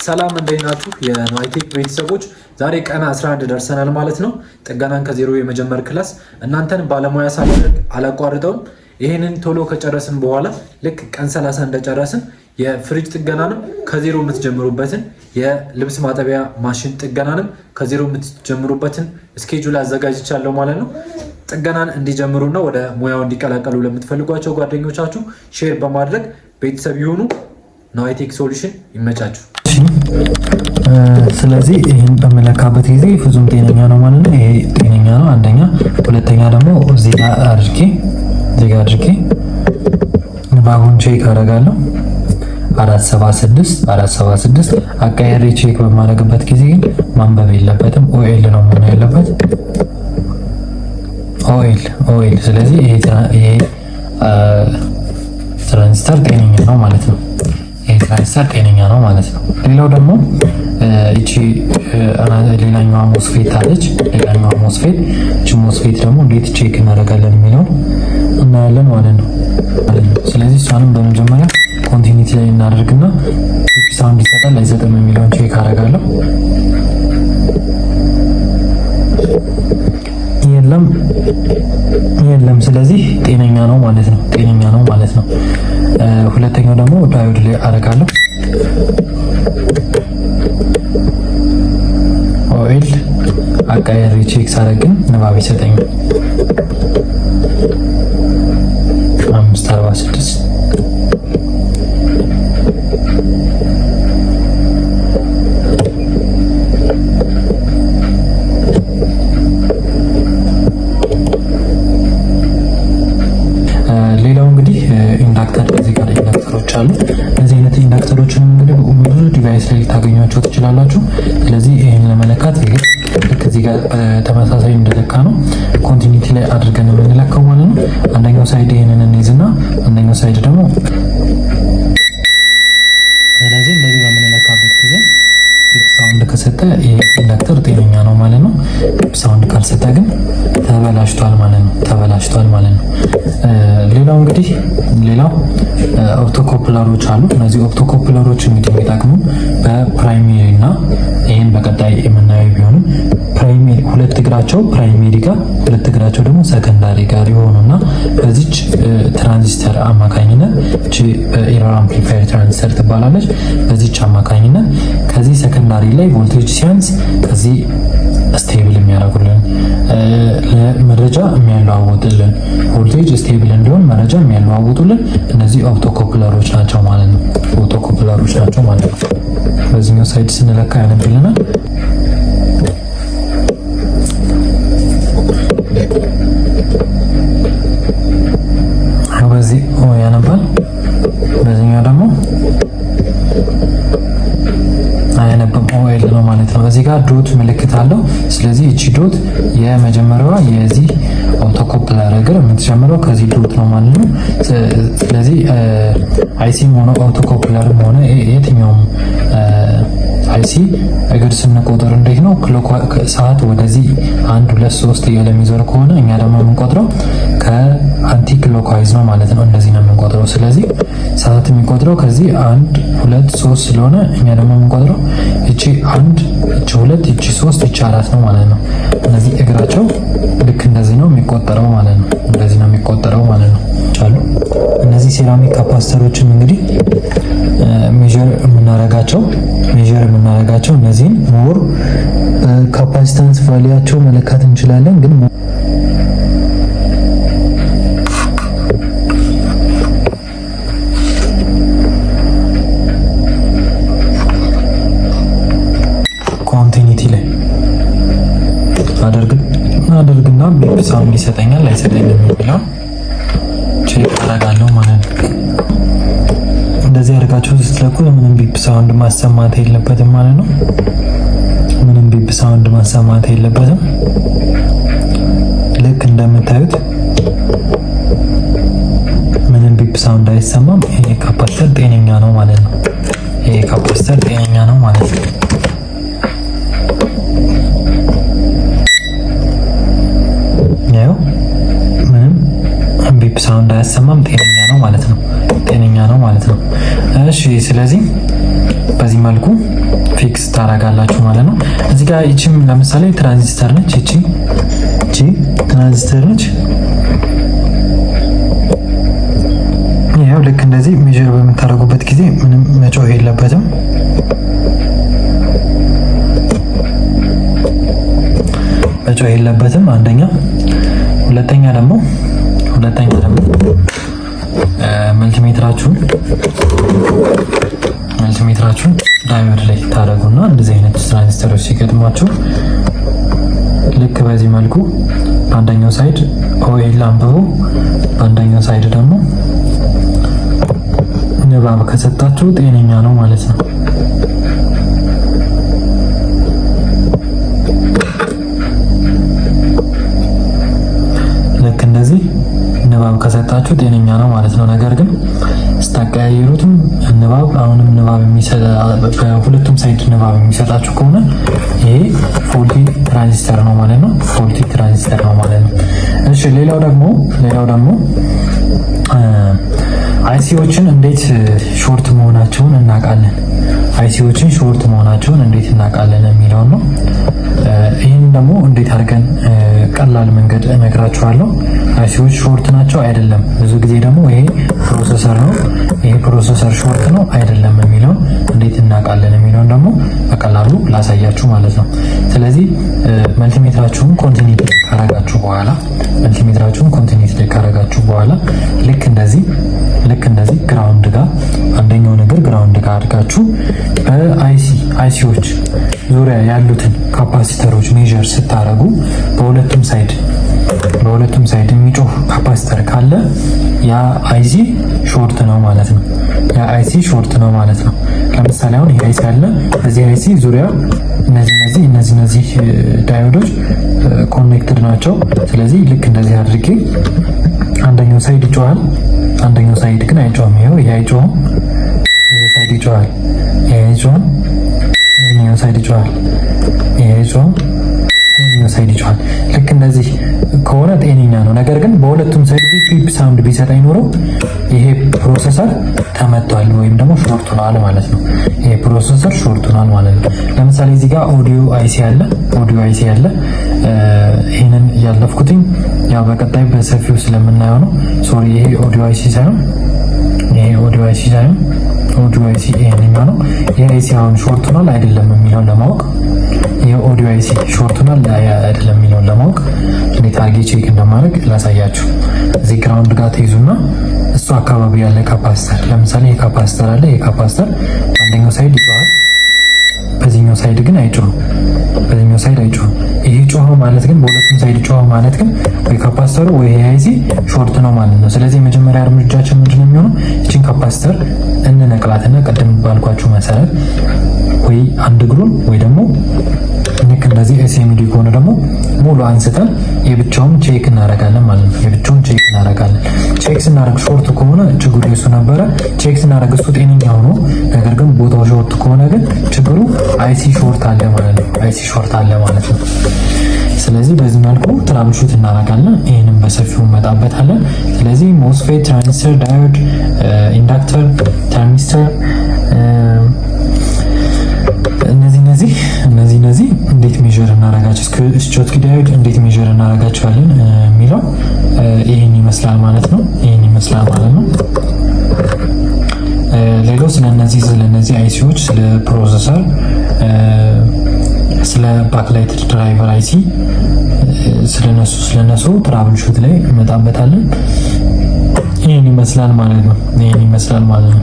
ሰላም እንዴት ናችሁ? የኖይቴክ ቤተሰቦች ዛሬ ቀን 11 ደርሰናል ማለት ነው። ጥገናን ከዜሮ የመጀመር ክላስ እናንተን ባለሙያ ሳላደርግ አላቋርጠውም። ይሄንን ቶሎ ከጨረስን በኋላ ልክ ቀን 30 እንደጨረስን የፍሪጅ ጥገናንም ከዜሮ የምትጀምሩበትን የልብስ ማጠቢያ ማሽን ጥገናንም ከዜሮ የምትጀምሩበትን ስኬጁል አዘጋጅቻለሁ ማለት ነው። ጥገናን እንዲጀምሩና ወደ ሙያው እንዲቀላቀሉ ለምትፈልጓቸው ጓደኞቻችሁ ሼር በማድረግ ቤተሰብ ይሁኑ። ኖይቴክ ሶሉሽን ይመቻችሁ። ስለዚህ ይህን በመለካበት ጊዜ ፍጹም ጤነኛ ነው ማለት ነው። ይሄ ጤነኛ ነው አንደኛ። ሁለተኛ ደግሞ እዚህ ጋር አድርጌ ንባቡን ቼክ አደርጋለሁ። 476 አቀያሪ ቼክ በማድረግበት ጊዜ ግን ማንበብ የለበትም። ኦኤል ነው መሆን ያለበት ኦኤል። ስለዚህ ይሄ ትራንዚስተር ጤነኛ ነው ማለት ነው። ትራንዚስተር ጤነኛ ነው ማለት ነው። ሌላው ደግሞ እቺ ሌላኛዋ ሞስፌት አለች። እቺ ሞስፌት ደግሞ እንዴት ቼክ እናደርጋለን የሚለው እናያለን ማለት ነው። ስለዚህ እሷንም በመጀመሪያ ኮንቲኒቲ ላይ እናደርግና ሳውንድ ይሰጣል አይሰጥም የሚለውን ቼክ አደርጋለሁ። የለም ስለዚህ ጤነኛ ነው ማለት ነው። ሁለተኛው ደግሞ ዳዮድ ላይ አደርጋለሁ። ኦኤል አቃየሪ ቼክ ሳደርግን ንባብ ይሰጠኛል 546 ሌላው እንግዲህ ኢንዳክተር እዚህ ጋር ኢንዳክተሮች አሉ። እነዚህ አይነት ኢንዳክተሮችን እንግዲህ ብዙ ዲቫይስ ላይ ልታገኟቸው ትችላላችሁ። ስለዚህ ይሄን ለመለካት ልክ እዚህ ጋር ተመሳሳይ እንደለካ ነው ኮንቲኒቲ ላይ አድርገን የምንለካው ማለት ነው። አንደኛው ሳይድ ይሄንን እንይዝና አንደኛው ሳይድ ደግሞ ስለዚህ እንደዚህ በምንለካበት ጊዜ ሳውንድ ከሰጠ ይሄ ኢንዳክተር ጤነኛ ነው ማለት ነው። ሳውንድ ካልሰጠ ግን ተበላሽቷል ማለት ነው። ሌላው እንግዲህ ኦፕቶኮፕለሮች አሉ። እነዚህ ኦፕቶኮፕለሮች እንግዲህ የሚጠቅሙ በፕራይሜሪ እና ይሄን በቀጣይ የምናየው ቢሆንም ፕራይሜሪ ሁለት እግራቸው ፕራይሜሪ ጋር ሁለት እግራቸው ደግሞ ሰከንዳሪ ጋር ይሆኑና በዚች ትራንዚስተር አማካኝነት እቺ ኤረር አምፕሊፋየር ትራንዚስተር ትባላለች። በዚች አማካኝነት ከዚህ ሰከንዳሪ ላይ ቮልቴጅ ሲያንስ ከዚህ ስቴብል የሚያደርጉልን ለመረጃ የሚያለዋውጡልን ቮልቴጅ ስቴብል እንዲሆን መረጃ የሚያለዋውጡልን እነዚህ ኦፕቶኮፕለሮች ናቸው ማለት ነው። በዚህኛው ሳይድ ስንለካ ያነብልናል። በዚህ ያነባል። በዚህኛው ደግሞ አያነብም ኦኤል ነው ማለት ነው። እዚህ ጋር ዶት ምልክት አለው። ስለዚህ እቺ ዶት የመጀመሪያዋ የዚህ ኦፕቶኮፕለር እግር የምትጀምረው ከዚህ ዶት ነው ማለት ነው። ስለዚህ አይሲም ሆነ ኦፕቶኮፕለርም ሆነ የትኛውም አይሲ እግር ስንቆጥር እንዴት ነው ሰዓት ወደዚህ 1 2 3 እያለ የሚዞር ከሆነ እኛ ደግሞ የምንቆጥረው ከአንቲ ክሎክዋይዝ ነው ማለት ነው። እንደዚህ ነው የምንቆጥረው። ስለዚህ ሰዓት የሚቆጥረው ከዚህ 1 2 3 ስለሆነ እኛ ደግሞ የምንቆጥረው እቺ 1 እቺ 2 እቺ 3 እቺ 4 ነው ማለት ነው። እነዚህ እግራቸው ልክ እንደዚህ ነው የሚቆጠረው ማለት ነው። እነዚህ ሴራሚክ ካፓሲተሮችን እንግዲህ ሜዠር የምናረጋቸው እነዚህን ሞር ካፓሲታንስ ቫልዩአቸው መለካት እንችላለን። ግን ኮንቲኒቲ ላይ አደርግና ቢፕ ሳውንድ ይሰጠኛል አይሰጠኝም የሚለው ቼክ አደርጋለሁ ማለት ነው። እንደዚህ አድርጋችሁ ስትለኩ ምንም ቢፕ ሳውንድ ማሰማት የለበትም ማለት ነው። ልክ እንደምታዩት ምንም ቢፕ ሳውንድ አይሰማም። ይሄ ካፓሲተር ጤነኛ ነው ማለት ነው። ያው ምንም ቢፕ ሳውንድ አያሰማም። ጤነኛ ነው ማለት ነው። እሺ ስለዚህ በዚህ በዚህ መልኩ ፊክስ ታደርጋላችሁ ማለት ነው። እዚህ ጋር እቺም ለምሳሌ ትራንዚስተር ነች። እቺ ትራንዚስተር ነች። ያው ልክ እንደዚህ ሜጀር በምታደርጉበት ጊዜ ምንም መጮህ የለበትም። አንደኛ። ሁለተኛ ደግሞ መልቲሜትራችሁን ዳዮድ ላይ ታደርጉና እንደዚህ አይነት ትራንዚስተሮች ሲገጥሟችሁ ልክ በዚህ መልኩ በአንደኛው ሳይድ ኦኤል አንብቦ በአንደኛው ሳይድ ደግሞ ንባብ ከሰጣችሁ ጤነኛ ነው ማለት ነው። ልክ እንደዚህ ንባብ ከሰጣችሁ ጤነኛ ነው ማለት ነው። ነገር ግን ስታቀያየሩትም ንባብ አሁንም ንባብ በሁለቱም ሳይድ ንባብ የሚሰጣችሁ ከሆነ ይሄ ፎልቲ ትራንዚስተር ነው ማለት ነው። እሺ ሌላው ደግሞ አይሲዎችን እንዴት ሾርት መሆናቸውን እናውቃለን የሚለውን ነው። ይህን ደግሞ እንዴት አድርገን ቀላል መንገድ እነግራችኋለሁ። አይሲዎች ሾርት ናቸው አይደለም፣ ብዙ ጊዜ ደግሞ ይሄ ፕሮሰሰር ሾርት ነው አይደለም የሚለውን እንዴት እናውቃለን የሚለውን ደግሞ በቀላሉ ላሳያችሁ ማለት ነው። ስለዚህ መልቲሜትራችሁን ኮንቲኒቲ ካረጋችሁ በኋላ ልክ እንደዚህ ግራውንድ ጋር አንደኛውን እግር ግራውንድ ጋር አድርጋችሁ በአይሲዎች ዙሪያ ያሉትን ካፓሲተሮች ሜዠር ስታረጉ በሁለቱም ሳይድ የሚጮህ ካፓሲተር ካለ ያ አይሲ ሾርት ነው ማለት ነው። ለምሳሌ አሁን ይሄ አይሲ አለ። እዚህ አይሲ ዙሪያ እነዚህ ዳዮዶች ኮኔክትድ ናቸው። ስለዚህ ልክ እንደዚህ አድርጌ አንደኛው ሳይድ ይጮሃል፣ አንደኛው ሳይድ ግን አይጮህም። ይሄ አይጮህም፣ ይሄ ሳይድ ይጮሃል፣ ይሄ አይጮህም፣ ይሄኛው ሳይድ ይጮሃል፣ ይሄ አይጮህም፣ ይሄኛው ሳይድ ይጮሃል። ልክ እንደዚህ ከሆነ ጤነኛ ነው። ነገር ግን በሁለቱም ሳይድ ቢፕ ሳውንድ ቢሰጥ አይኖረው ይሄ ፕሮሰሰር ተመቷል ወይም ደግሞ ሾርት ሆኗል ማለት ነው። ይሄ ፕሮሰሰር ሾርት ሆኗል ማለት ነው። ለምሳሌ እዚህ ጋር ኦዲዮ አይሲ አለ። ይሄንን ያለፍኩትኝ ያው በቀጣይ በሰፊው ስለምናየው ነው። ሶሪ ይሄ ኦዲዮ አይሲ ሳይሆን ይሄንኛው ነው። ይሄ አይሲ አሁን ሾርት ሆኗል አይደለም የሚለውን ለማወቅ የኦዲዮ አይሲ ሾርት ሆኗል አይደለም የሚለውን ለማወቅ እንዴት አድርጌ ቼክ እንደማድረግ ላሳያችሁ። እዚህ ግራውንድ ጋር ተይዙና እሱ አካባቢ ያለ ካፓሲተር ለምሳሌ የካፓሲተር አለ። የካፓሲተር አንደኛው ሳይድ ይጮሃል፣ በዚህኛው ሳይድ ግን አይጮህም። ይሄ ጮኸው ማለት ግን በሁለቱም ሳይድ ጮኸው ማለት ግን ወይ ካፓሲተሩ ወይ አይሲ ሾርት ነው ማለት ነው። ስለዚህ የመጀመሪያ እርምጃችን ምንድነው የሚሆነው? እቺን ካፓሲተር እንነቅላትና ቀደም ባልኳችሁ መሰረት ወይ አንድ እግሩን ወይ ደግሞ ልክ እንደዚህ ኤስኤምዲ ከሆነ ደግሞ ሙሉ አንስተን የብቻውን ቼክ እናደርጋለን ማለት ነው። ቼክ ስናደርግ ሾርት ከሆነ ችግሩ እሱ ነበረ። ቼክ ስናደርግ እሱ ጤነኛ ሆኖ ነገር ግን ቦታው ሾርት ከሆነ ግን ችግሩ አይሲ ሾርት አለ ማለት ነው። ስለዚህ በዚህ መልኩ ትራብልሹት እናደርጋለን። ይህንም በሰፊው እንመጣበታለን። ስለዚህ ሞስፌት፣ ትራንዚስተር፣ ዳዮድ፣ ኢንዳክተር፣ ተርሚስተር እነዚህ እንዴት ሜዠር እናደርጋቸው ስቾትኪ ዳዮድ እንዴት ሜዠር እናደርጋቸዋለን የሚለው ይህን ይመስላል ማለት ነው። ሌላው ስለነዚህ አይሲዎች ስለ ፕሮሰሰር ስለ ባክላይት ድራይቨር አይሲ ስለነሱ ትራብልሹት ላይ እንመጣበታለን። ይህን ይመስላል ማለት ነው።